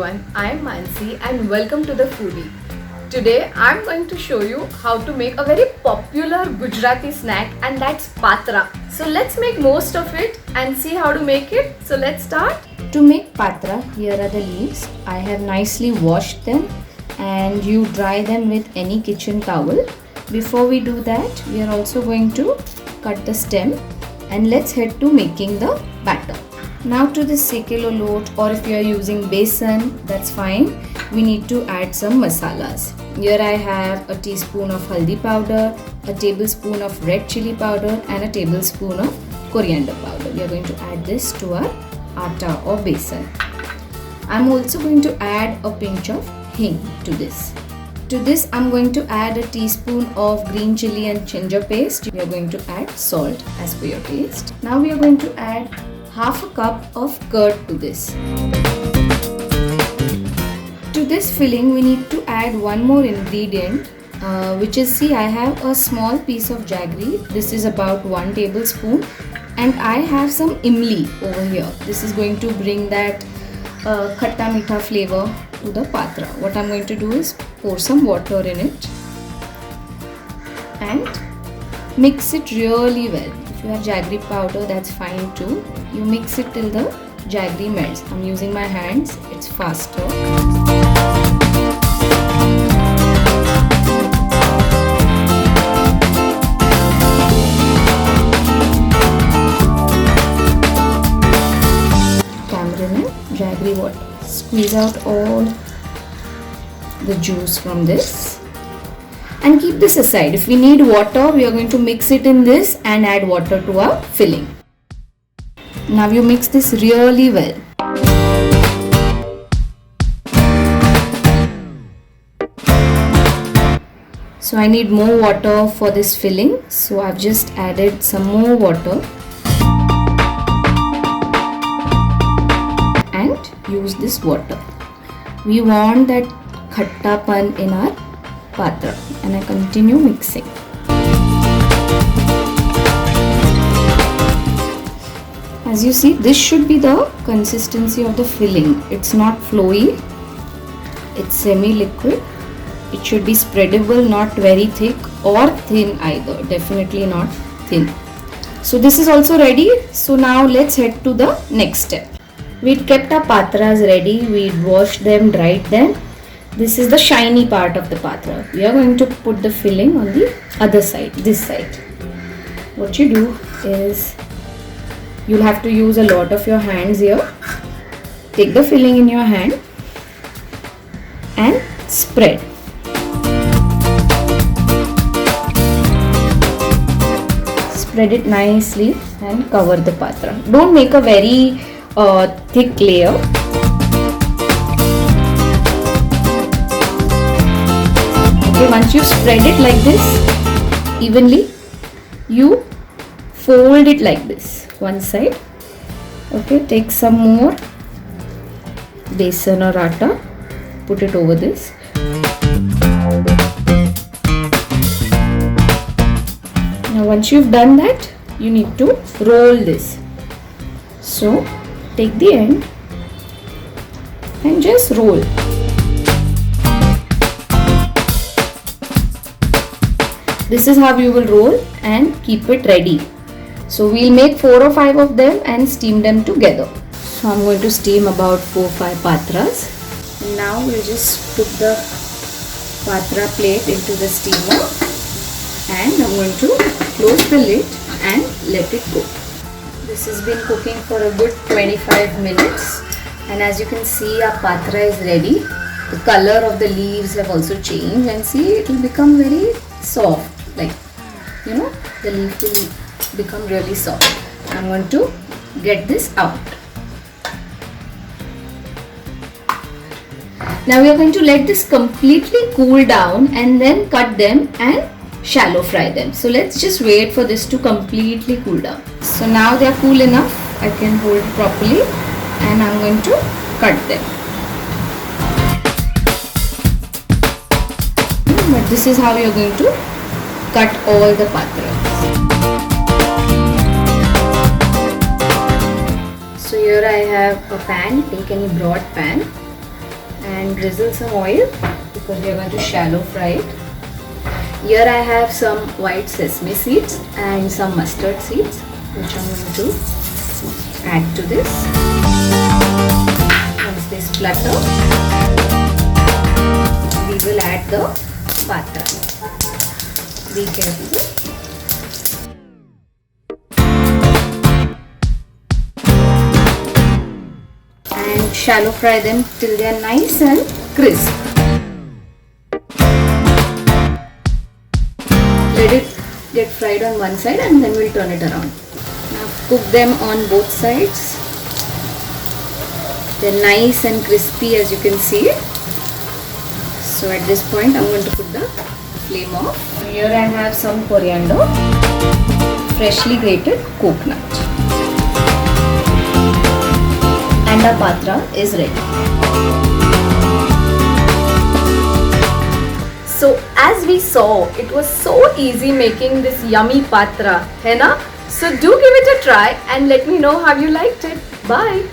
everyone, I am Mansi and welcome to the Foodie. Today I am going to show you how to make a very popular Gujarati snack, and that's Patra. So let's make most of it and see how to make it. So let's start. To make Patra, here are the leaves. I have nicely washed them and you dry them with any kitchen towel. Before we do that, we are also going to cut the stem and let's head to making the batter. Now to the SEKELO LOT, or if you are using BESAN, that's fine. We need to add some masalas. Here I have a teaspoon of haldi powder, a tablespoon of red chilli powder and a tablespoon of coriander powder. We are going to add this to our atta or besan. I'm also going to add a pinch of HING to this. To this I'm going to add a teaspoon of green chilli and ginger paste. We are going to add salt as per your taste. Now we are going to add half a cup of curd to this. To this filling we need to add one more ingredient which is, see, I have a small piece of jaggery. This is about 1 tablespoon, and I have some imli over here. This is going to bring that khatta meetha flavor to the patra. What I'm going to do is pour some water in it and mix it really well. If you have jaggery powder, that's fine too. You mix it till the jaggery melts. I'm using my hands, it's faster. Tamarind and Jaggery Water. Squeeze out all the juice from this and keep this aside. If we need water, we are going to mix it in this and add water to our filling. Now you mix this really well. So I need more water for this filling, so I've just added some more water and use this water. We want that khattapan in our patra, and I continue mixing. As you see, this should be the consistency of the filling. It's not flowy, it's semi-liquid. It should be spreadable, not very thick or thin either, definitely not thin. So this is also ready. So now let's head to the next step. We'd kept our patras ready, we'd washed them, dried them. This is the shiny part of the patra. We are going to put the filling on the other side, this side. What you do is, you'll have to use a lot of your hands here. Take the filling in your hand and spread. Spread it nicely and cover the patra. Don't make a very thick layer. Okay, once you spread it like this evenly, you fold it like this, one side. Okay, take some more besan or atta, put it over this. Now once you've done that, you need to roll this. So take the end and just roll. This is how you will roll and keep it ready. So we'll make 4 or 5 of them and steam them together. So I'm going to steam about 4 or 5 patras. Now we'll just put the patra plate into the steamer and I'm going to close the lid and let it go. This has been cooking for a good 25 minutes, and as you can see, our patra is ready. The color of the leaves have also changed, and see, it will become very soft, like, you know, the leaf will become really soft. I'm going to get this out. Now we are going to let this completely cool down and then cut them and shallow fry them. So let's just wait for this to completely cool down. So now they are cool enough, I can hold it properly and I'm going to cut them. But this is how you are going to cut all the patras. So here I have a pan. Take any broad pan and drizzle some oil because we are going to shallow fry it. Here I have some white sesame seeds and some mustard seeds, which I'm going to add to this. Once they splutter, we will add the patra. Be careful. And shallow fry them till they are nice and crisp. Let it get fried on one side and then we'll turn it around. Now cook them on both sides. They're nice and crispy, as you can see. So at this point I'm going to put the flame off. Here I have some coriander, freshly grated coconut, and our patra is ready. So as we saw, it was so easy making this yummy patra, hai na? So do give it a try and let me know how you liked it. Bye.